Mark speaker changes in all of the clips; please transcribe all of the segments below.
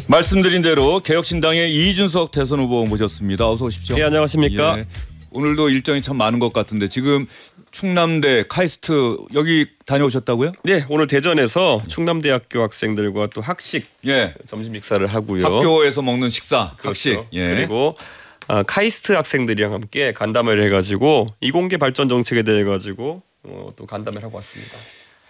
Speaker 1: 말씀드린 대로 개혁신당의 이준석 대선 후보 모셨습니다. 어서 오십시오.
Speaker 2: 네, 안녕하십니까.
Speaker 1: 예, 오늘도 일정이 참 많은 것 같은데 지금 충남대 카이스트 여기 다녀오셨다고요?
Speaker 2: 네, 오늘 대전에서 충남대학교 학생들과 또 학식 점심 식사를 하고요.
Speaker 1: 학교에서 먹는 식사,
Speaker 2: 그렇죠.
Speaker 1: 학식.
Speaker 2: 그리고 카이스트 학생들이랑 함께 간담회를 해가지고 이공계 발전 정책에 대해 가지고 또 간담회를 하고 왔습니다.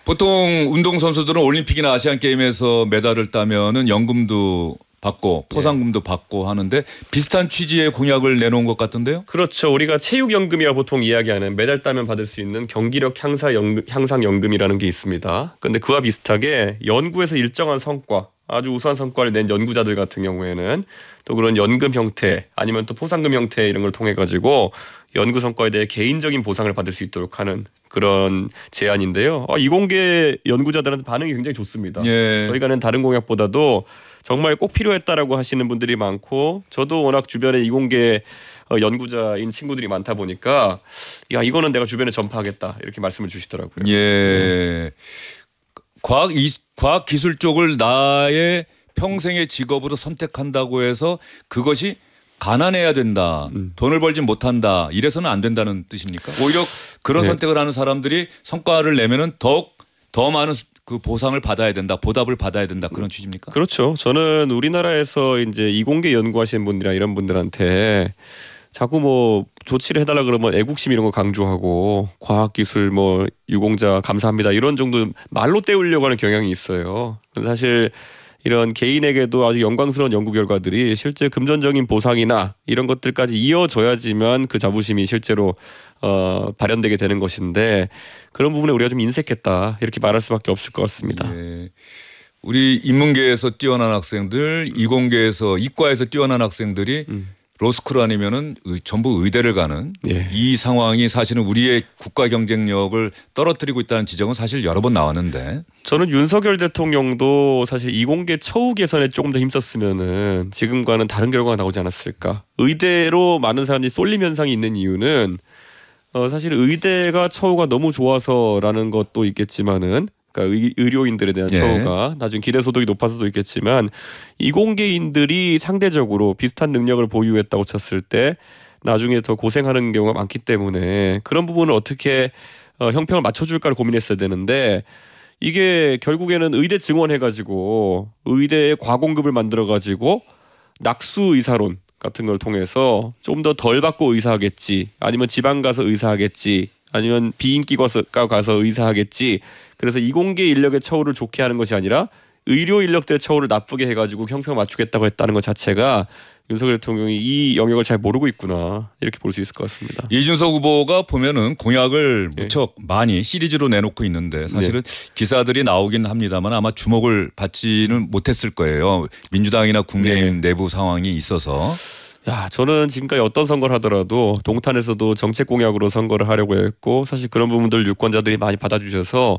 Speaker 1: 보통 운동선수들은 올림픽이나 아시안게임에서 메달을 따면은 연금도 받고 포상금도 받고 하는데 비슷한 취지의 공약을 내놓은 것 같은데요?
Speaker 2: 그렇죠. 우리가 체육연금이라 보통 이야기하는 메달 따면 받을 수 있는 경기력 향상연금이라는 게 있습니다. 그런데 그와 비슷하게 연구에서 일정한 성과, 아주 우수한 성과를 낸 연구자들 같은 경우에는 또 그런 연금 형태 아니면 또 포상금 형태 이런 걸 통해 가지고 연구 성과에 대해 개인적인 보상을 받을 수 있도록 하는 그런 제안인데요. 이공계 연구자들한테 반응이 굉장히 좋습니다.
Speaker 1: 예.
Speaker 2: 저희가 낸 다른 공약보다도 정말 꼭 필요했다라고 하시는 분들이 많고 저도 워낙 주변에 이공계 연구자인 친구들이 많다 보니까 야 이거는 내가 주변에 전파하겠다 이렇게 말씀을 주시더라고요.
Speaker 1: 예. 과학 기술 쪽을 나의 평생의 직업으로 선택한다고 해서 그것이 가난해야 된다. 돈을 벌지 못한다. 이래서는 안 된다는 뜻입니까? 오히려 그런 선택을 하는 사람들이 성과를 내면은 더 많은 그 보상을 받아야 된다. 보답을 받아야 된다. 그런 취지입니까?
Speaker 2: 그렇죠. 저는 우리나라에서 이제 이공계 연구하시는 분들이나 이런 분들한테 자꾸 뭐 조치를 해달라 그러면 애국심 이런 거 강조하고 과학기술 뭐 유공자 감사합니다 이런 정도 말로 때우려고 하는 경향이 있어요. 사실 이런 개인에게도 아주 영광스러운 연구 결과들이 실제 금전적인 보상이나 이런 것들까지 이어져야지만 그 자부심이 실제로 발현되게 되는 것인데 그런 부분에 우리가 좀 인색했다 이렇게 말할 수밖에 없을 것 같습니다.
Speaker 1: 예. 우리 인문계에서 뛰어난 학생들, 이공계에서 이과에서 뛰어난 학생들이 로스쿨 아니면은 전부 의대를 가는 이 상황이 사실은 우리의 국가 경쟁력을 떨어뜨리고 있다는 지적은 사실 여러 번 나왔는데
Speaker 2: 저는 윤석열 대통령도 사실 이공계 처우 개선에 조금 더 힘썼으면은 지금과는 다른 결과가 나오지 않았을까. 의대로 많은 사람들이 쏠림 현상이 있는 이유는 사실 의대가 처우가 너무 좋아서라는 것도 있겠지만은 그러니까 의료인들에 대한 처우가 나중에 기대소득이 높아서도 있겠지만 이공계인들이 상대적으로 비슷한 능력을 보유했다고 쳤을 때 나중에 더 고생하는 경우가 많기 때문에 그런 부분을 어떻게 형평을 맞춰줄까를 고민했어야 되는데 이게 결국에는 의대 증원해가지고 의대에 과공급을 만들어가지고 낙수 의사론 같은 걸 통해서 좀 더 덜 받고 의사하겠지 아니면 지방 가서 의사하겠지 아니면 비인기과 가서 의사하겠지. 그래서 이공계 인력의 처우를 좋게 하는 것이 아니라 의료 인력들의 처우를 나쁘게 해가지고 형평 맞추겠다고 했다는 것 자체가 윤석열 대통령이 이 영역을 잘 모르고 있구나 이렇게 볼 수 있을 것 같습니다.
Speaker 1: 이준석 후보가 보면은 공약을 무척 많이 시리즈로 내놓고 있는데 사실은 기사들이 나오긴 합니다만 아마 주목을 받지는 못했을 거예요. 민주당이나 국민의힘 내부 상황이 있어서.
Speaker 2: 야, 저는 지금까지 어떤 선거를 하더라도 동탄에서도 정책 공약으로 선거를 하려고 했고 사실 그런 부분들 유권자들이 많이 받아주셔서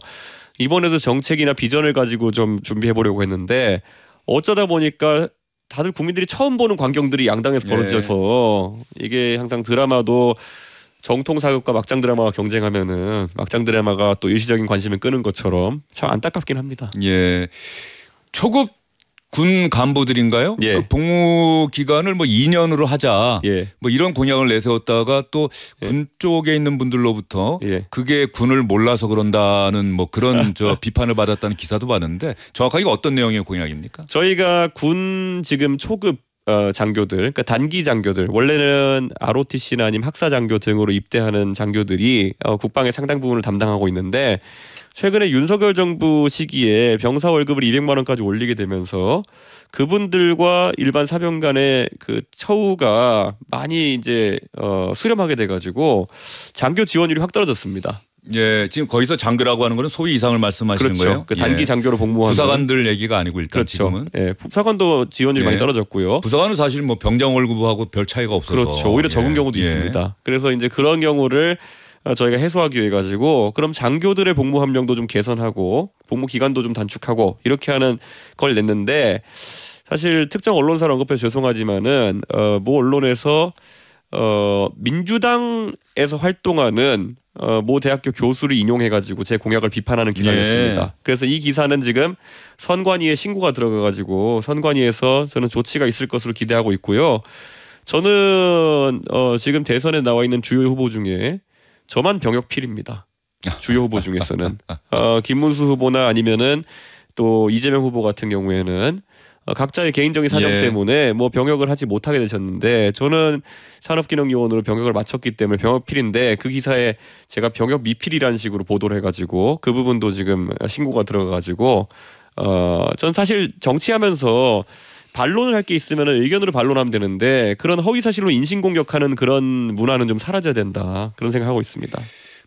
Speaker 2: 이번에도 정책이나 비전을 가지고 좀 준비해 보려고 했는데 어쩌다 보니까 다들 국민들이 처음 보는 광경들이 양당에서 벌어져서 이게 항상 드라마도 정통 사극과 막장 드라마가 경쟁하면은 막장 드라마가 또 일시적인 관심을 끄는 것처럼 참 안타깝긴 합니다.
Speaker 1: 예. 초급 군 간부들인가요? 그 복무 기간을 뭐 2년으로 하자. 뭐 이런 공약을 내세웠다가 또 군 쪽에 있는 분들로부터 그게 군을 몰라서 그런다는 뭐 그런 비판을 받았다는 기사도 봤는데 정확하게 어떤 내용의 공약입니까?
Speaker 2: 저희가 군 지금 초급 장교들, 그러니까 단기 장교들 원래는 ROTC나 아니면 학사 장교 등으로 입대하는 장교들이 국방의 상당 부분을 담당하고 있는데 최근에 윤석열 정부 시기에 병사 월급을 200만 원까지 올리게 되면서 그분들과 일반 사병 간의 그 처우가 많이 이제 수렴하게 돼가지고 장교 지원율이 확 떨어졌습니다.
Speaker 1: 예, 지금 거기서 장교라고 하는 거는 소위 이상을 말씀하시는 거예요?
Speaker 2: 그 단기 장교로 복무하는
Speaker 1: 부사관들 얘기가 아니고 일단 지금은.
Speaker 2: 부사관도 지원율이 많이 떨어졌고요.
Speaker 1: 부사관은 사실 뭐 병장 월급하고 별 차이가 없어서.
Speaker 2: 그렇죠. 오히려 적은 경우도 있습니다. 그래서 이제 그런 경우를 저희가 해소하기 위해 가지고 그럼 장교들의 복무 함량도 좀 개선하고 복무 기간도 좀 단축하고 이렇게 하는 걸 냈는데 사실 특정 언론사를 언급해서 죄송하지만은 모 언론에서 민주당에서 활동하는 모 대학교 교수를 인용해가지고 제 공약을 비판하는 기사였습니다. 예. 그래서 이 기사는 지금 선관위에 신고가 들어가가지고 선관위에서 저는 조치가 있을 것으로 기대하고 있고요. 저는 지금 대선에 나와 있는 주요 후보 중에 저만 병역필입니다. 주요 후보 중에서는 김문수 후보나 아니면은 또 이재명 후보 같은 경우에는 각자의 개인적인 사정 때문에 뭐 병역을 하지 못하게 되셨는데 저는 산업기능요원으로 병역을 마쳤기 때문에 병역필인데 그 기사에 제가 병역 미필이라는 식으로 보도를 해가지고 그 부분도 지금 신고가 들어가가지고 전 사실 정치하면서 반론을 할 게 있으면 의견으로 반론하면 되는데 그런 허위사실로 인신공격하는 그런 문화는 좀 사라져야 된다 그런 생각하고 있습니다.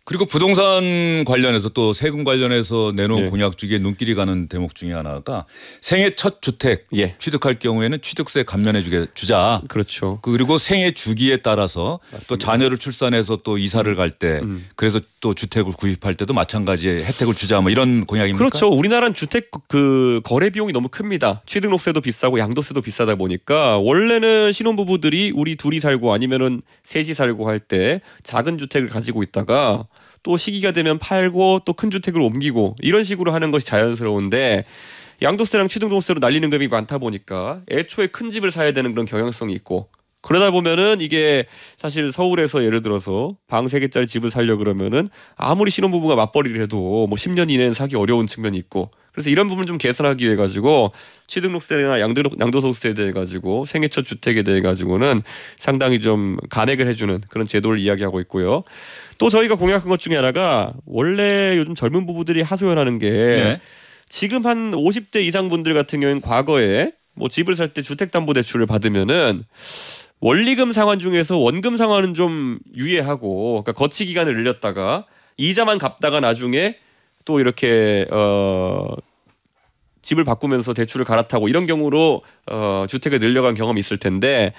Speaker 1: 그리고 부동산 관련해서 또 세금 관련해서 내놓은 공약 중에 눈길이 가는 대목 중에 하나가 생애 첫 주택 취득할 경우에는 취득세 감면해 주자.
Speaker 2: 그렇죠.
Speaker 1: 그리고 생애 주기에 따라서 맞습니다. 또 자녀를 출산해서 또 이사를 갈 때 그래서 또 주택을 구입할 때도 마찬가지의 혜택을 주자 뭐 이런 공약입니까?
Speaker 2: 그렇죠. 우리나라는 주택 그 거래 비용이 너무 큽니다. 취등록세도 비싸고 양도세도 비싸다 보니까 원래는 신혼부부들이 우리 둘이 살고 아니면은 셋이 살고 할 때 작은 주택을 가지고 있다가 또 시기가 되면 팔고 또 큰 주택으로 옮기고 이런 식으로 하는 것이 자연스러운데 양도세랑 취등록세로 날리는 금액이 많다 보니까 애초에 큰 집을 사야 되는 그런 경향성이 있고 그러다 보면은 이게 사실 서울에서 예를 들어서 방 3개짜리 집을 살려 그러면은 아무리 신혼부부가 맞벌이를 해도 뭐 10년 이내는 사기 어려운 측면이 있고 그래서 이런 부분을 좀 개선하기 위해 가지고 취등록세나 양도소득세에 대해 가지고 생애 첫 주택에 대해 가지고는 상당히 좀 감액을 해주는 그런 제도를 이야기하고 있고요. 또 저희가 공약한 것 중에 하나가 원래 요즘 젊은 부부들이 하소연하는 게 지금 한 50대 이상 분들 같은 경우는 과거에 뭐 집을 살 때 주택담보대출을 받으면은 원리금 상환 중에서 원금 상환은 좀 유예하고 그러니까 거치 기간을 늘렸다가 이자만 갚다가 나중에 또 이렇게 집을 바꾸면서 대출을 갈아타고 이런 경우로 주택을 늘려간 경험이 있을 텐데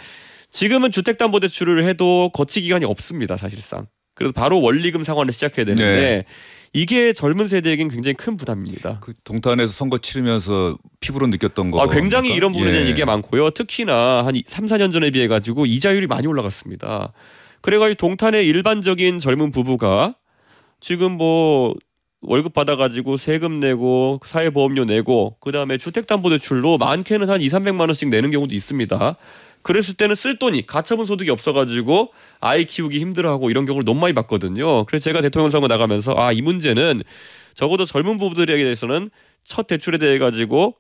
Speaker 2: 지금은 주택담보대출을 해도 거치 기간이 없습니다 사실상. 그래서 바로 원리금 상환을 시작해야 되는데 이게 젊은 세대에겐 굉장히 큰 부담입니다.
Speaker 1: 그 동탄에서 선거 치르면서 피부로 느꼈던 거.
Speaker 2: 굉장히 이런 부분에 얘기가 많고요. 특히나 한 3, 4년 전에 비해 가지고 이자율이 많이 올라갔습니다. 그래가지고 동탄의 일반적인 젊은 부부가 지금 뭐 월급 받아가지고 세금 내고 사회보험료 내고 그다음에 주택담보대출로 많게는 한 2, 300만 원씩 내는 경우도 있습니다. 그랬을 때는 쓸 돈이 가처분 소득이 없어가지고 아이 키우기 힘들어하고 이런 경우를 너무 많이 봤거든요. 그래서 제가 대통령 선거 나가면서 이 문제는 적어도 젊은 부부들에게 대해서는 첫 대출에 대해 가지고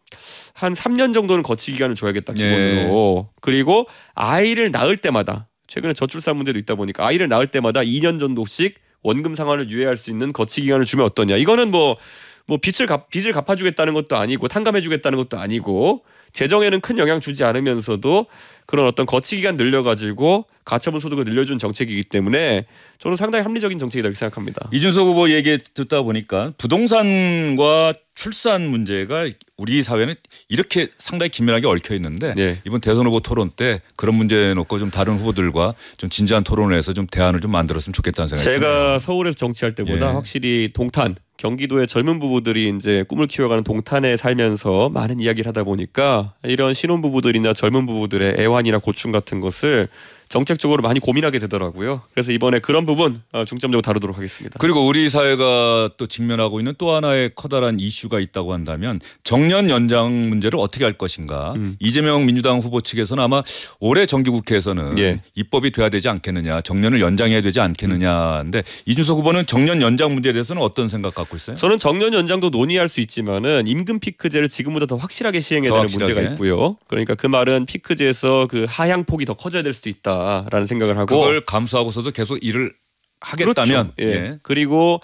Speaker 2: 한 3년 정도는 거치 기간을 줘야겠다 기본으로. 그리고 아이를 낳을 때마다 최근에 저출산 문제도 있다 보니까 아이를 낳을 때마다 2년 정도씩 원금 상환을 유예할 수 있는 거치 기간을 주면 어떠냐. 이거는 뭐 빚을 갚아주겠다는 것도 아니고 탕감해주겠다는 것도 아니고 재정에는 큰 영향 주지 않으면서도 그런 어떤 거치 기간 늘려가지고 가처분 소득을 늘려준 정책이기 때문에 저는 상당히 합리적인 정책이라고 생각합니다.
Speaker 1: 이준석 후보 얘기 듣다 보니까 부동산과 출산 문제가 우리 사회는 이렇게 상당히 긴밀하게 얽혀 있는데 이번 대선 후보 토론 때 그런 문제 놓고 좀 다른 후보들과 좀 진지한 토론을 해서 좀 대안을 좀 만들었으면 좋겠다는 생각이 듭니다.
Speaker 2: 제가 서울에서 정치할 때보다 확실히 동탄 경기도의 젊은 부부들이 이제 꿈을 키워가는 동탄에 살면서 많은 이야기를 하다 보니까 이런 신혼부부들이나 젊은 부부들의 애환이나 고충 같은 것을 정책적으로 많이 고민하게 되더라고요. 그래서 이번에 그런 부분 중점적으로 다루도록 하겠습니다.
Speaker 1: 그리고 우리 사회가 또 직면하고 있는 또 하나의 커다란 이슈가 있다고 한다면 정년 연장 문제를 어떻게 할 것인가. 이재명 민주당 후보 측에서는 아마 올해 정기국회에서는 입법이 돼야 되지 않겠느냐. 정년을 연장해야 되지 않겠느냐인데 이준석 후보는 정년 연장 문제에 대해서는 어떤 생각 갖고 있어요?
Speaker 2: 저는 정년 연장도 논의할 수 있지만은 임금 피크제를 지금보다 더 확실하게 시행해야 되는 문제가 있고요. 그러니까 그 말은 피크제에서 그 하향폭이 더 커져야 될 수도 있다라는 생각을 하고
Speaker 1: 그걸 감수하고서도 계속 일을 하겠다면
Speaker 2: 그리고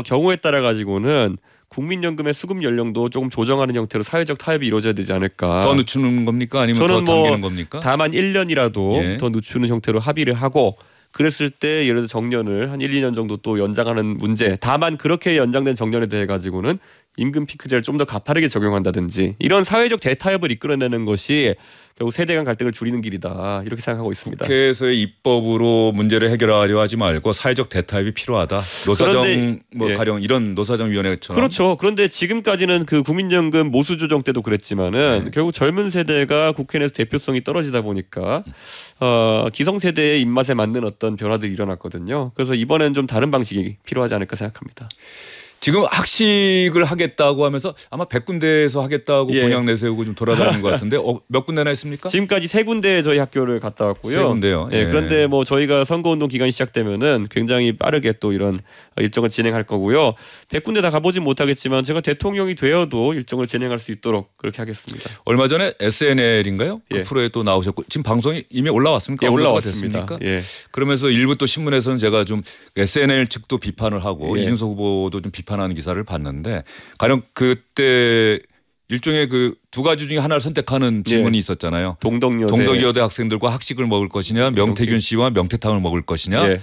Speaker 2: 경우에 따라 가지고는 국민연금의 수급 연령도 조금 조정하는 형태로 사회적 타협이 이루어져야 되지 않을까.
Speaker 1: 더 늦추는 겁니까? 아니면 더 당기는 겁니까?
Speaker 2: 다만 1년이라도 더 늦추는 형태로 합의를 하고 그랬을 때 예를 들어 정년을 한 1, 2년 정도 또 연장하는 문제. 다만 그렇게 연장된 정년에 대해 가지고는 임금 피크제를 좀 더 가파르게 적용한다든지 이런 사회적 대타협을 이끌어내는 것이 결국 세대 간 갈등을 줄이는 길이다 이렇게 생각하고 있습니다.
Speaker 1: 국회에서의 입법으로 문제를 해결하려 하지 말고 사회적 대타협이 필요하다. 노사정
Speaker 2: 그런데,
Speaker 1: 뭐 가령 이런 노사정위원회처럼.
Speaker 2: 그렇죠. 그런데 지금까지는 그 국민연금 모수 조정 때도 그랬지만은 결국 젊은 세대가 국회 내에서 대표성이 떨어지다 보니까 기성세대의 입맛에 맞는 어떤 변화들이 일어났거든요. 그래서 이번에는 좀 다른 방식이 필요하지 않을까 생각합니다.
Speaker 1: 지금 학식을 하겠다고 하면서 아마 100군데에서 하겠다고 공약 내세우고 좀 돌아다니는 것 같은데 몇 군데나 했습니까?
Speaker 2: 지금까지 3군데 저희 학교를 갔다 왔고요.
Speaker 1: 3군데요.
Speaker 2: 예. 그런데 뭐 저희가 선거운동 기간이 시작되면은 굉장히 빠르게 또 이런 일정을 진행할 거고요. 100군데 다 가보진 못하겠지만 제가 대통령이 되어도 일정을 진행할 수 있도록 그렇게 하겠습니다.
Speaker 1: 얼마 전에 SNL인가요? 그 프로에 또 나오셨고 지금 방송이 이미 올라왔습니까?
Speaker 2: 예, 올라왔습니다. 예.
Speaker 1: 그러면서 일부 또 신문에서는 제가 좀 SNL 측도 비판을 하고 이준석 후보도 좀 비판하는 기사를 봤는데 가령 그때 일종의 그 두 가지 중에 하나를 선택하는 질문이 있었잖아요. 동덕여대 학생들과 학식을 먹을 것이냐, 명태균 씨와 명태탕을 먹을 것이냐.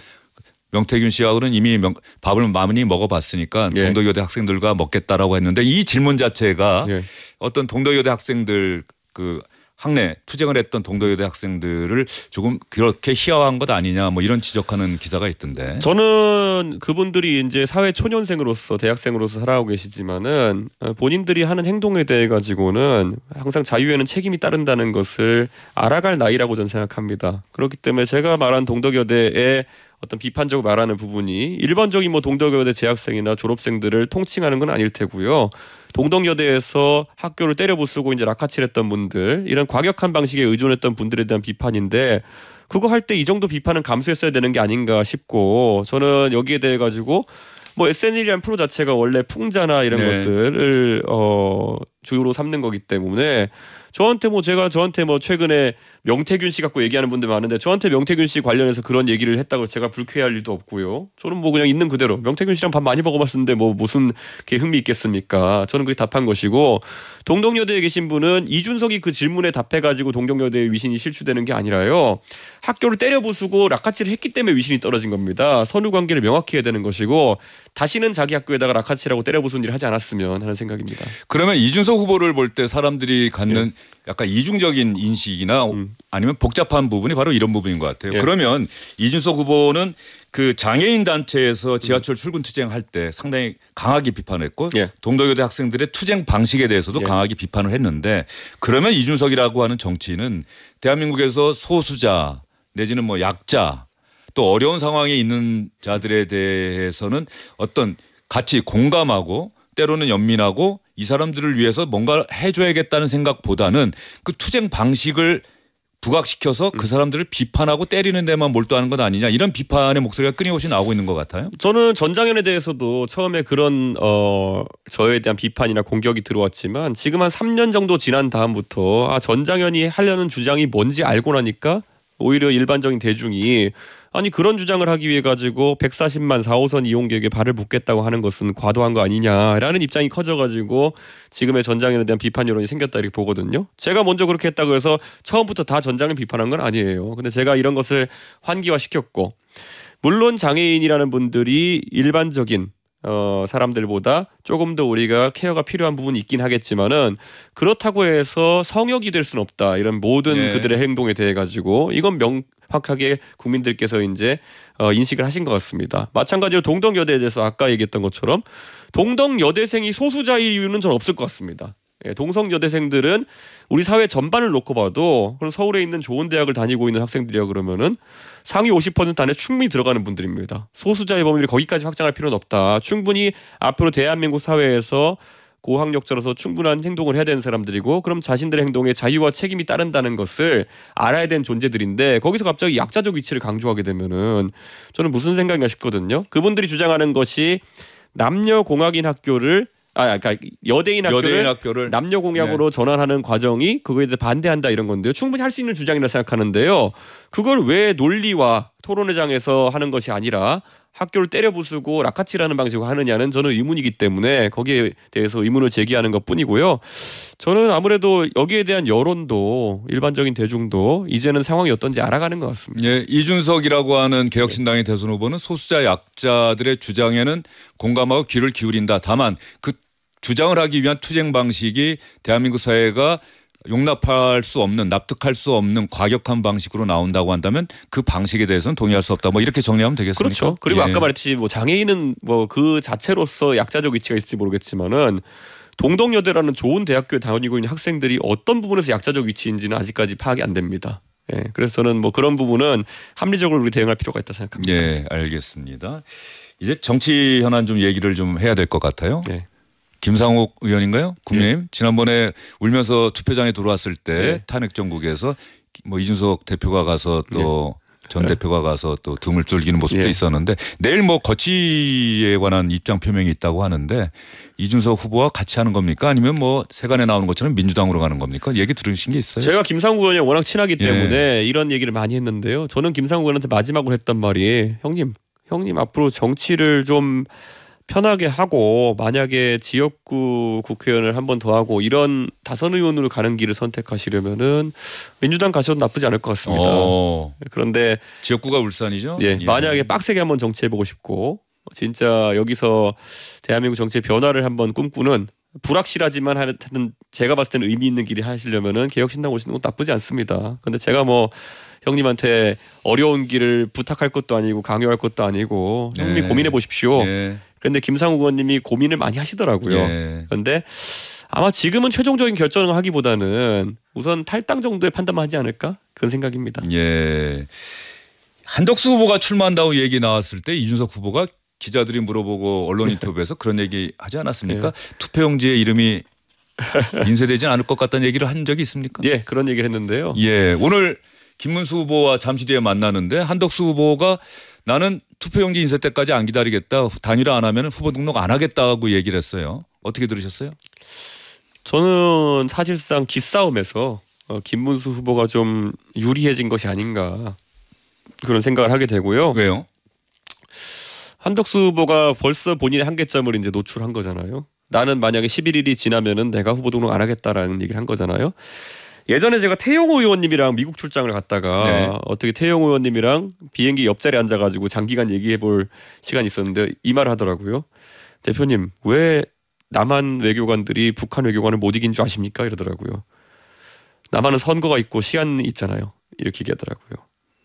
Speaker 1: 명태균 씨하고는 이미 밥을 많이 먹어봤으니까 동덕여대 학생들과 먹겠다라고 했는데 이 질문 자체가 어떤 동덕여대 학생들 그 학내 투쟁을 했던 동덕여대 학생들을 조금 그렇게 희화화한 것 아니냐 뭐 이런 지적하는 기사가 있던데.
Speaker 2: 저는 그분들이 이제 사회 초년생으로서 대학생으로서 살아오고 계시지만은 본인들이 하는 행동에 대해 가지고는 항상 자유에는 책임이 따른다는 것을 알아갈 나이라고 저는 생각합니다. 그렇기 때문에 제가 말한 동덕여대의 어떤 비판적으로 말하는 부분이 일반적인 뭐 동덕여대 재학생이나 졸업생들을 통칭하는 건 아닐 테고요. 동덕여대에서 학교를 때려부수고 이제 락카칠했던 분들 이런 과격한 방식에 의존했던 분들에 대한 비판인데 그거 할 때 이 정도 비판은 감수했어야 되는 게 아닌가 싶고 저는 여기에 대해 가지고 뭐 SNL이라는 프로 자체가 원래 풍자나 이런 것들을 주로 삼는 거기 때문에 저한테 뭐 최근에 명태균 씨 갖고 얘기하는 분들 많은데 저한테 명태균 씨 관련해서 그런 얘기를 했다고 제가 불쾌할 일도 없고요. 저는 뭐 그냥 있는 그대로 명태균 씨랑 밥 많이 먹어봤는데 뭐 무슨 게 흥미 있겠습니까? 저는 그게 답한 것이고 동덕여대에 계신 분은 이준석이 그 질문에 답해가지고 동덕여대의 위신이 실추되는 게 아니라요. 학교를 때려부수고 락카치를 했기 때문에 위신이 떨어진 겁니다. 선후 관계를 명확히 해야 되는 것이고 다시는 자기 학교에다가 락카치라고 때려부수는 일을 하지 않았으면 하는 생각입니다.
Speaker 1: 그러면 이준석 후보를 볼 때 사람들이 갖는 약간 이중적인 인식이나 아니면 복잡한 부분이 바로 이런 부분인 것 같아요. 그러면 이준석 후보는 그 장애인 단체에서 지하철 출근 투쟁할 때 상당히 강하게 비판했고 동덕여대 학생들의 투쟁 방식에 대해서도 강하게 비판을 했는데 그러면 이준석이라고 하는 정치인은 대한민국에서 소수자 내지는 뭐 약자 또 어려운 상황에 있는 자들에 대해서는 어떤 같이 공감하고 때로는 연민하고 이 사람들을 위해서 뭔가 해줘야겠다는 생각보다는 그 투쟁 방식을 부각시켜서 그 사람들을 비판하고 때리는 데만 몰두하는 것 아니냐 이런 비판의 목소리가 끊임없이 나오고 있는 것 같아요.
Speaker 2: 저는 전장현에 대해서도 처음에 그런 저에 대한 비판이나 공격이 들어왔지만 지금 한 3년 정도 지난 다음부터 전장현이 하려는 주장이 뭔지 알고 나니까 오히려 일반적인 대중이 아니 그런 주장을 하기 위해 가지고 140만 4호선 이용객에 발을 묶겠다고 하는 것은 과도한 거 아니냐라는 입장이 커져가지고 지금의 전장현에 대한 비판 여론이 생겼다 이렇게 보거든요. 제가 먼저 그렇게 했다고 해서 처음부터 다 전장을 비판한 건 아니에요. 근데 제가 이런 것을 환기화시켰고 물론 장애인이라는 분들이 일반적인 사람들보다 조금 더 우리가 케어가 필요한 부분이 있긴 하겠지만은 그렇다고 해서 성역이 될 수는 없다. 이런 모든 그들의 행동에 대해 가지고 이건 명확하게 국민들께서 이제 인식을 하신 것 같습니다. 마찬가지로 동덕여대에 대해서 아까 얘기했던 것처럼 동덕여대생이 소수자일 이유는 전 없을 것 같습니다. 동성여대생들은 우리 사회 전반을 놓고 봐도 그럼 서울에 있는 좋은 대학을 다니고 있는 학생들이야 그러면은 상위 50% 안에 충분히 들어가는 분들입니다. 소수자의 범위를 거기까지 확장할 필요는 없다. 충분히 앞으로 대한민국 사회에서 고학력자로서 충분한 행동을 해야 되는 사람들이고 그럼 자신들의 행동에 자유와 책임이 따른다는 것을 알아야 되는 존재들인데 거기서 갑자기 약자적 위치를 강조하게 되면은 저는 무슨 생각인가 싶거든요. 그분들이 주장하는 것이 남녀공학인 학교를 그러니까 여대인 학교를 남녀공학으로 전환하는 과정이 그거에 대해 반대한다 이런 건데요. 충분히 할 수 있는 주장이라 생각하는데요. 그걸 왜 논리와 토론회장에서 하는 것이 아니라 학교를 때려부수고 락카치라는 방식으로 하느냐는 저는 의문이기 때문에 거기에 대해서 의문을 제기하는 것뿐이고요. 저는 아무래도 여기에 대한 여론도 일반적인 대중도 이제는 상황이 어떤지 알아가는 것 같습니다.
Speaker 1: 이준석이라고 하는 개혁신당의 대선 후보는 소수자 약자들의 주장에는 공감하고 귀를 기울인다. 다만 그 주장을 하기 위한 투쟁 방식이 대한민국 사회가 용납할 수 없는 납득할 수 없는 과격한 방식으로 나온다고 한다면 그 방식에 대해서는 동의할 수 없다. 뭐 이렇게 정리하면 되겠습니까?
Speaker 2: 그렇죠. 그리고
Speaker 1: 예.
Speaker 2: 아까 말했듯이 뭐 장애인은 뭐 그 자체로서 약자적 위치가 있을지 모르겠지만은 동덕여대라는 좋은 대학교에 다니고 있는 학생들이 어떤 부분에서 약자적 위치인지는 아직까지 파악이 안 됩니다. 예, 그래서 저는 뭐 그런 부분은 합리적으로 우리 대응할 필요가 있다 생각합니다.
Speaker 1: 예, 알겠습니다. 이제 정치 현안 좀 얘기를 좀 해야 될 것 같아요.
Speaker 2: 네.
Speaker 1: 김상욱 의원인가요? 국민의힘
Speaker 2: 네.
Speaker 1: 지난번에 울면서 투표장에 들어왔을 때
Speaker 2: 네.
Speaker 1: 탄핵 정국에서 뭐 이준석 대표가 가서 또 전 대표가 가서 또 등을 쫄기는 모습도 있었는데 내일 뭐 거치에 관한 입장 표명이 있다고 하는데 이준석 후보와 같이 하는 겁니까? 아니면 뭐 세간에 나오는 것처럼 민주당으로 가는 겁니까? 얘기 들으신 게 있어요?
Speaker 2: 제가 김상욱 의원이 워낙 친하기 때문에 이런 얘기를 많이 했는데요. 저는 김상욱 의원한테 마지막으로 했던 말이 형님 앞으로 정치를 좀 편하게 하고 만약에 지역구 국회의원을 한 번 더 하고 이런 다선 의원으로 가는 길을 선택하시려면은 민주당 가셔도 나쁘지 않을 것 같습니다. 그런데
Speaker 1: 지역구가 울산이죠?
Speaker 2: 예, 만약에 빡세게 한번 정치해보고 싶고 진짜 여기서 대한민국 정치의 변화를 한번 꿈꾸는 불확실하지만 하여튼 제가 봤을 때는 의미 있는 길이 하시려면은 개혁신당 오시는 건 나쁘지 않습니다. 근데 제가 뭐 형님한테 어려운 길을 부탁할 것도 아니고 강요할 것도 아니고 형님이 고민해 보십시오. 그런데 김상욱 의원님이 고민을 많이 하시더라고요. 그런데 아마 지금은 최종적인 결정을 하기보다는 우선 탈당 정도의 판단만 하지 않을까 그런 생각입니다.
Speaker 1: 예. 한덕수 후보가 출마한다고 얘기 나왔을 때 이준석 후보가 기자들이 물어보고 언론 인터뷰에서 그런 얘기 하지 않았습니까? 투표용지에 이름이 인쇄되지 않을 것 같다는 얘기를 한 적이 있습니까?
Speaker 2: 예, 그런 얘기를 했는데요.
Speaker 1: 예, 오늘 김문수 후보와 잠시 뒤에 만나는데 한덕수 후보가 나는 투표용지 인쇄 때까지 안 기다리겠다. 단일화 안 하면 후보 등록 안 하겠다고 얘기를 했어요. 어떻게 들으셨어요?
Speaker 2: 저는 사실상 기싸움에서 김문수 후보가 좀 유리해진 것이 아닌가 그런 생각을 하게 되고요.
Speaker 1: 왜요?
Speaker 2: 한덕수 후보가 벌써 본인의 한계점을 이제 노출한 거잖아요. 나는 만약에 11일이 지나면은 내가 후보 등록 안 하겠다라는 얘기를 한 거잖아요. 예전에 제가 태용호 의원님이랑 미국 출장을 갔다가 어떻게 태용호 의원님이랑 비행기 옆자리에 앉아가지고 장기간 얘기해볼 시간이 있었는데 이 말을 하더라고요. 대표님 왜 남한 외교관들이 북한 외교관을 못 이긴 줄 아십니까? 이러더라고요. 남한은 선거가 있고 시간이 있잖아요. 이렇게 얘기하더라고요.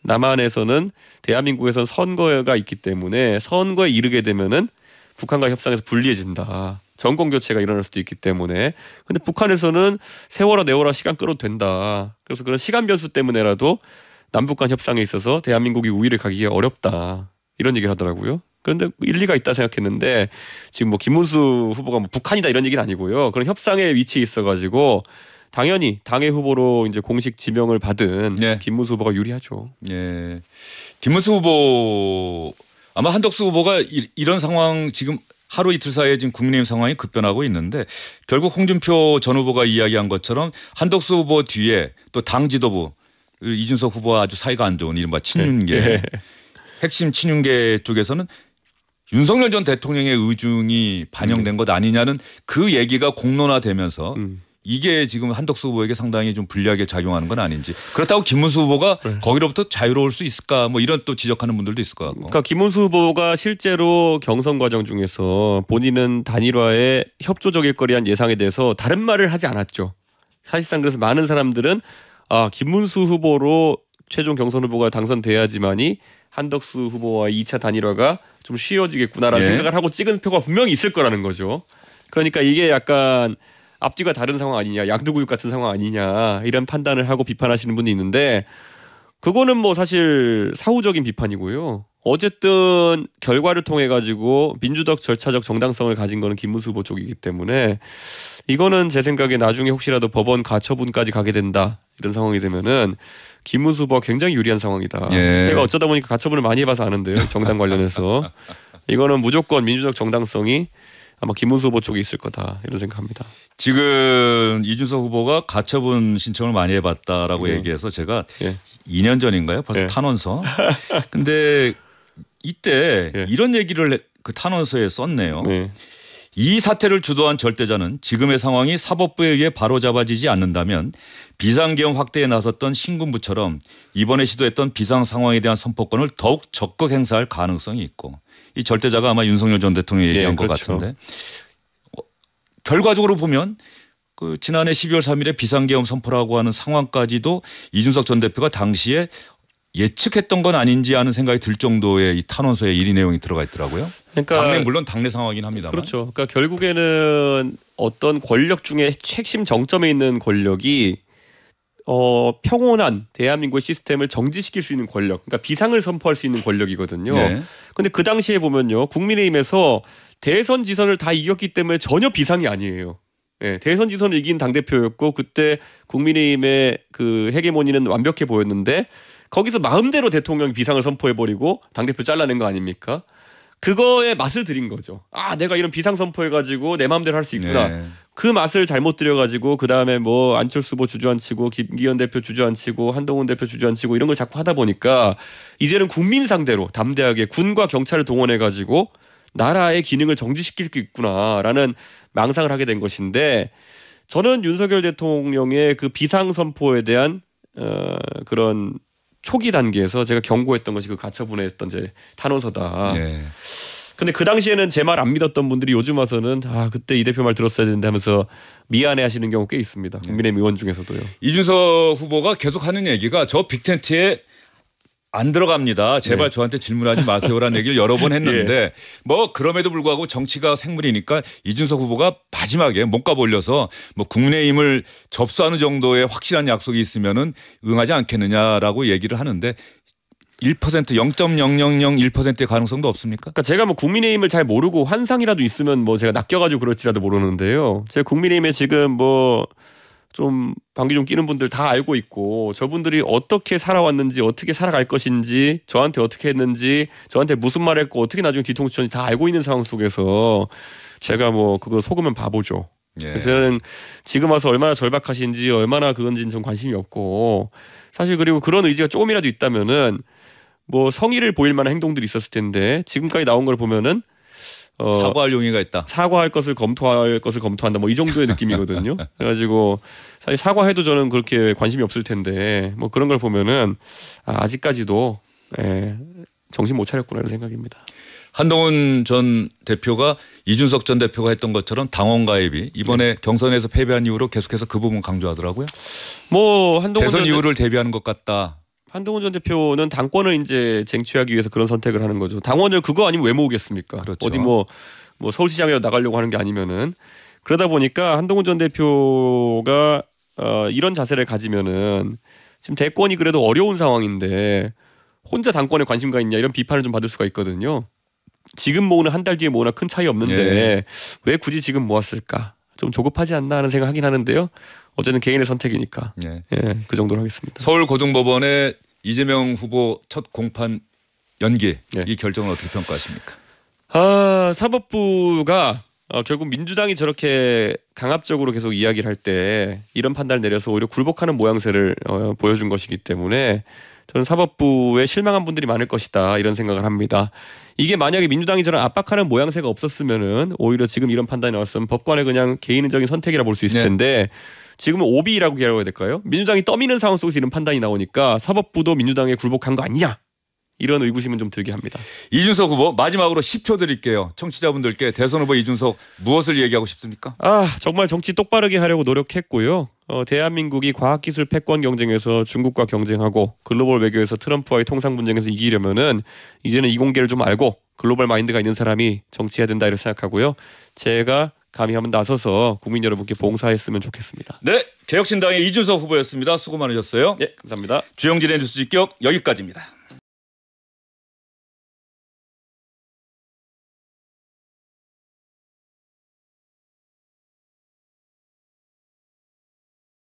Speaker 2: 남한에서는 대한민국에서는 선거가 있기 때문에 선거에 이르게 되면은 북한과 협상에서 불리해진다. 정권 교체가 일어날 수도 있기 때문에. 근데 북한에서는 세워라 내워라 시간 끌어도 된다. 그래서 그런 시간 변수 때문에라도 남북 간 협상에 있어서 대한민국이 우위를 가기가 어렵다. 이런 얘기를 하더라고요. 그런데 일리가 있다 생각했는데 지금 뭐 김문수 후보가 뭐 북한이다 이런 얘기는 아니고요. 그런 협상의 위치에 있어가지고 당연히 당의 후보로 이제 공식 지명을 받은 김문수 후보가 유리하죠.
Speaker 1: 예. 김문수 후보 아마 한덕수 후보가 이런 상황 지금 하루 이틀 사이에 지금 국민의힘 상황이 급변하고 있는데 결국 홍준표 전 후보가 이야기한 것처럼 한덕수 후보 뒤에 또 당 지도부 이준석 후보와 아주 사이가 안 좋은 이른바 친윤계 핵심 친윤계 쪽에서는 윤석열 전 대통령의 의중이 반영된 것 아니냐는 그 얘기가 공론화되면서 이게 지금 한덕수 후보에게 상당히 좀 불리하게 작용하는 건 아닌지. 그렇다고 김문수 후보가 거기로부터 자유로울 수 있을까 뭐 이런 또 지적하는 분들도 있을 것 같고.
Speaker 2: 그러니까 김문수 후보가 실제로 경선 과정 중에서 본인은 단일화에 협조적일 거리한 예상에 대해서 다른 말을 하지 않았죠. 사실상 그래서 많은 사람들은 김문수 후보로 최종 경선 후보가 당선돼야지만이 한덕수 후보와 2차 단일화가 좀 쉬워지겠구나라는 생각을 하고 찍은 표가 분명히 있을 거라는 거죠. 그러니까 이게 약간 앞뒤가 다른 상황 아니냐, 양두구육 같은 상황 아니냐 이런 판단을 하고 비판하시는 분이 있는데 그거는 뭐 사실 사후적인 비판이고요. 어쨌든 결과를 통해 가지고 민주적 절차적 정당성을 가진 거는 김문수 후보 쪽이기 때문에 이거는 제 생각에 나중에 혹시라도 법원 가처분까지 가게 된다 이런 상황이 되면은 김문수 후보가 굉장히 유리한 상황이다. 제가 어쩌다 보니까 가처분을 많이 해봐서 아는데요. 정당 관련해서 이거는 무조건 민주적 정당성이 아마 김문수 후보 쪽에 있을 거다 이런 생각합니다.
Speaker 1: 지금 이준석 후보가 가처분 신청을 많이 해봤다라고 얘기해서 제가 2년 전인가요? 벌써 탄원서. 근데 이때 이런 얘기를 그 탄원서에 썼네요. 이 사태를 주도한 절대자는 지금의 상황이 사법부에 의해 바로잡아지지 않는다면 비상계엄 확대에 나섰던 신군부처럼 이번에 시도했던 비상 상황에 대한 선포권을 더욱 적극 행사할 가능성이 있고 이 절대자가 아마 윤석열 전 대통령이 얘기한 것 같은데 결과적으로 보면 그 지난해 12월 3일에 비상계엄 선포라고 하는 상황까지도 이준석 전 대표가 당시에 예측했던 건 아닌지 하는 생각이 들 정도의 이 탄원서에 일의 내용이 들어가 있더라고요. 그러니까 물론 당내 상황이긴 합니다만.
Speaker 2: 그렇죠. 그러니까 결국에는 어떤 권력 중에 핵심 정점에 있는 권력이 평온한 대한민국의 시스템을 정지시킬 수 있는 권력, 그러니까 비상을 선포할 수 있는 권력이거든요. 그런데 그 당시에 보면요, 국민의힘에서 대선 지선을 다 이겼기 때문에 전혀 비상이 아니에요. 네, 대선 지선을 이긴 당대표였고 그때 국민의힘의 그 헤게모니는 완벽해 보였는데 거기서 마음대로 대통령이 비상을 선포해버리고 당대표 잘라낸 거 아닙니까? 그거에 맛을 들인 거죠. 아, 내가 이런 비상 선포해가지고 내 마음대로 할 수 있구나. 네. 그 맛을 잘못 들여가지고 그 다음에 뭐 안철수 후보 주저앉히고 김기현 대표 주저앉히고 한동훈 대표 주저앉히고 이런 걸 자꾸 하다 보니까 이제는 국민 상대로 담대하게 군과 경찰을 동원해가지고 나라의 기능을 정지시킬 수 있구나라는 망상을 하게 된 것인데 저는 윤석열 대통령의 그 비상 선포에 대한 그런 초기 단계에서 제가 경고했던 것이 그 가처분했던 제 탄원서다. 네. 근데 그 당시에는 제 말 안 믿었던 분들이 요즘 와서는 아 그때 이 대표 말 들었어야 되는데 하면서 미안해하시는 경우 꽤 있습니다. 국민의힘 의원 중에서도요.
Speaker 1: 이준석 후보가 계속 하는 얘기가 저 빅텐트에 안 들어갑니다. 제발 저한테 질문하지 마세요라는 얘기를 여러 번 했는데 뭐 그럼에도 불구하고 정치가 생물이니까 이준석 후보가 마지막에 몸값 올려서 뭐 국민의힘을 접수하는 정도의 확실한 약속이 있으면은 응하지 않겠느냐라고 얘기를 하는데 1% 0.0001%의 가능성도 없습니까?
Speaker 2: 그러니까 제가 뭐 국민의힘을 잘 모르고 환상이라도 있으면 뭐 제가 낚여가지고 그럴지라도 모르는데요. 제가 국민의힘에 지금 뭐 좀 방귀 좀 끼는 분들 다 알고 있고 저분들이 어떻게 살아왔는지 어떻게 살아갈 것인지 저한테 어떻게 했는지 저한테 무슨 말 했고 어떻게 나중에 뒤통수 쳤는지 다 알고 있는 상황 속에서 제가 뭐 그거 속으면 바보죠. 그래서 저는 지금 와서 얼마나 절박하신지 얼마나 그건지는 전 관심이 없고 사실 그리고 그런 의지가 조금이라도 있다면은 뭐 성의를 보일 만한 행동들이 있었을 텐데 지금까지 나온 걸 보면은
Speaker 1: 사과할 용의가 있다.
Speaker 2: 사과할 것을 검토한다. 뭐 이 정도의 느낌이거든요. 그래가지고 사실 사과해도 저는 그렇게 관심이 없을 텐데 뭐 그런 걸 보면은 아직까지도 정신 못 차렸구나 이런 생각입니다.
Speaker 1: 한동훈 전 대표가 이준석 전 대표가 했던 것처럼 당원 가입이 이번에 경선에서 패배한 이후로 계속해서 그 부분 강조하더라고요.
Speaker 2: 뭐 한동훈
Speaker 1: 대선 이후를 대비하는 것 같다.
Speaker 2: 한동훈 전 대표는 당권을 이제 쟁취하기 위해서 그런 선택을 하는 거죠. 당원을 그거 아니면 왜 모으겠습니까? 그렇죠. 어디 뭐 서울시장이라도 나가려고 하는 게 아니면은 그러다 보니까 한동훈 전 대표가 이런 자세를 가지면은 지금 대권이 그래도 어려운 상황인데 혼자 당권에 관심가 있냐 이런 비판을 좀 받을 수가 있거든요. 지금 모으는 한 달 뒤에 모으나 큰 차이 없는데 왜 굳이 지금 모았을까? 좀 조급하지 않나 하는 생각하긴 하는데요. 어쨌든 개인의 선택이니까 그 정도로 하겠습니다.
Speaker 1: 서울고등법원의 이재명 후보 첫 공판 연기 이 결정을 어떻게 평가하십니까?
Speaker 2: 사법부가 결국 민주당이 저렇게 강압적으로 계속 이야기를 할 때 이런 판단을 내려서 오히려 굴복하는 모양새를 보여준 것이기 때문에 저는 사법부에 실망한 분들이 많을 것이다 이런 생각을 합니다. 이게 만약에 민주당이 저런 압박하는 모양새가 없었으면은 오히려 지금 이런 판단이 나왔으면 법관의 그냥 개인적인 선택이라 볼 수 있을 텐데 지금은 오비라고 해야 될까요? 민주당이 떠미는 상황 속에서 이런 판단이 나오니까 사법부도 민주당에 굴복한 거 아니냐 이런 의구심은 좀 들게 합니다.
Speaker 1: 이준석 후보 마지막으로 10초 드릴게요. 청취자분들께 대선 후보 이준석 무엇을 얘기하고 싶습니까?
Speaker 2: 정말 정치 똑바르게 하려고 노력했고요. 대한민국이 과학기술 패권 경쟁에서 중국과 경쟁하고 글로벌 외교에서 트럼프와의 통상 분쟁에서 이기려면은 이제는 이공계를 좀 알고 글로벌 마인드가 있는 사람이 정치해야 된다 이렇게 생각하고요. 제가 감히 한번 나서서 국민 여러분께 봉사했으면 좋겠습니다.
Speaker 1: 네, 개혁신당의 이준석 후보였습니다. 수고 많으셨어요.
Speaker 2: 네, 감사합니다.
Speaker 1: 주영진의 뉴스 직격 여기까지입니다.